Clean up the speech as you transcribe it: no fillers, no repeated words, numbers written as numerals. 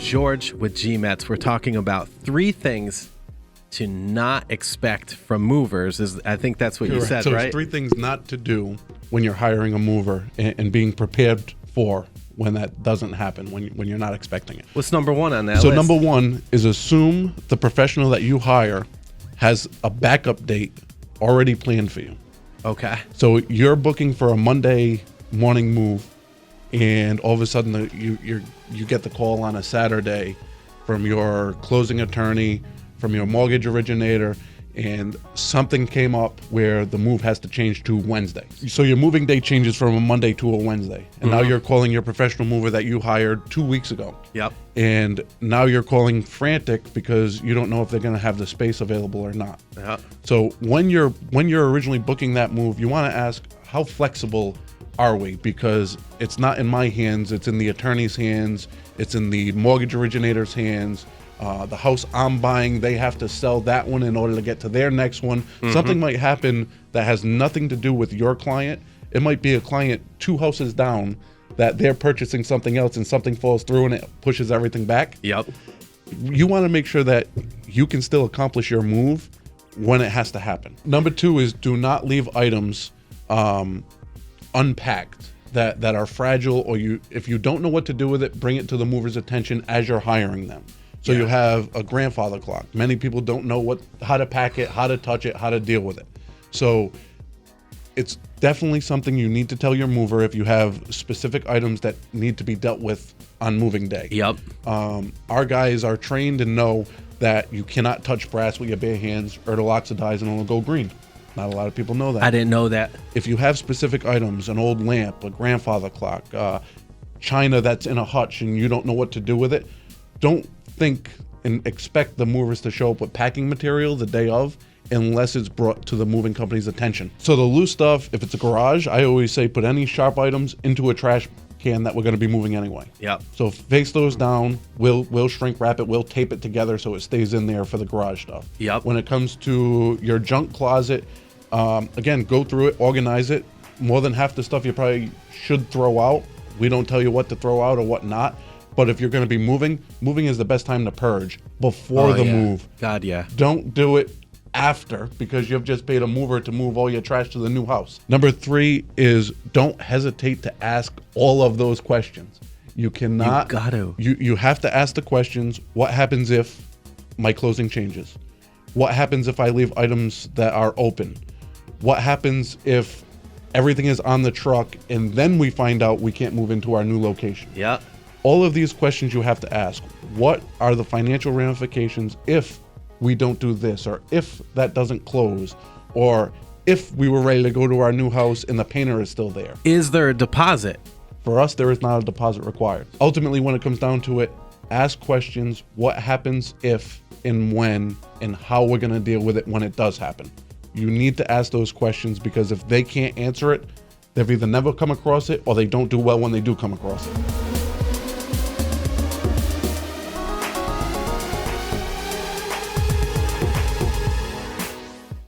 George with Gmetz. We're talking about 3 things to not expect from movers. I think that's what you said, so right? So 3 things not to do when you're hiring a mover and being prepared for when that doesn't happen, when you're not expecting it. What's number 1 on that So list? number 1 is assume the professional that you hire has a backup date already planned for you. Okay. So you're booking for a Monday morning move, and all of a sudden you get the call on a Saturday from your closing attorney, from your mortgage originator, and something came up where the move has to change to Wednesday. So your moving day changes from a Monday to a Wednesday, and now you're calling your professional mover that you hired 2 weeks ago. Yep. And now you're calling frantic because you don't know if they're going to have the space available or not. Yep. So when you're originally booking that move, you want to ask, how flexible are we? Because it's not in my hands, it's in the attorney's hands, it's in the mortgage originator's hands. The house I'm buying, they have to sell that one in order to get to their next one. Something might happen that has nothing to do with your client. It might be a client 2 houses down that they're purchasing something else and something falls through and it pushes everything back. Yep. You want to make sure that you can still accomplish your move when it has to happen. Number 2 is do not leave items unpacked that are fragile, or if you don't know what to do with it, bring it to the mover's attention as you're hiring them. So you have a grandfather clock. Many people don't know how to pack it, how to touch it, how to deal with it. So it's definitely something you need to tell your mover if you have specific items that need to be dealt with on moving day. Yep. Our guys are trained and know that you cannot touch brass with your bare hands or it'll oxidize and it'll go green. Not a lot of people know that. I didn't know that. If you have specific items, an old lamp, a grandfather clock, china that's in a hutch and you don't know what to do with it, don't think and expect the movers to show up with packing material the day of unless it's brought to the moving company's attention. So the loose stuff, if it's a garage, I always say put any sharp items into a trash can that we're going to be moving anyway. Yep. So face those down, we'll shrink wrap it, we'll tape it together so it stays in there for the garage stuff. Yep. When it comes to your junk closet, again, go through it, organize it. More than half the stuff you probably should throw out. We don't tell you what to throw out or what not. But if you're going to be moving is the best time to purge before the move. God, yeah. Don't do it after, because you've just paid a mover to move all your trash to the new house. Number 3 is don't hesitate to ask all of those questions. You cannot. You got to. You have to ask the questions. What happens if my closing changes? What happens if I leave items that are open? What happens if everything is on the truck and then we find out we can't move into our new location? Yeah. All of these questions you have to ask. What are the financial ramifications if we don't do this, or if that doesn't close, or if we were ready to go to our new house and the painter is still there? Is there a deposit? For us, there is not a deposit required. Ultimately, when it comes down to it, ask questions. What happens if and when, and how we're going to deal with it when it does happen? You need to ask those questions, because if they can't answer it, they've either never come across it or they don't do well when they do come across it.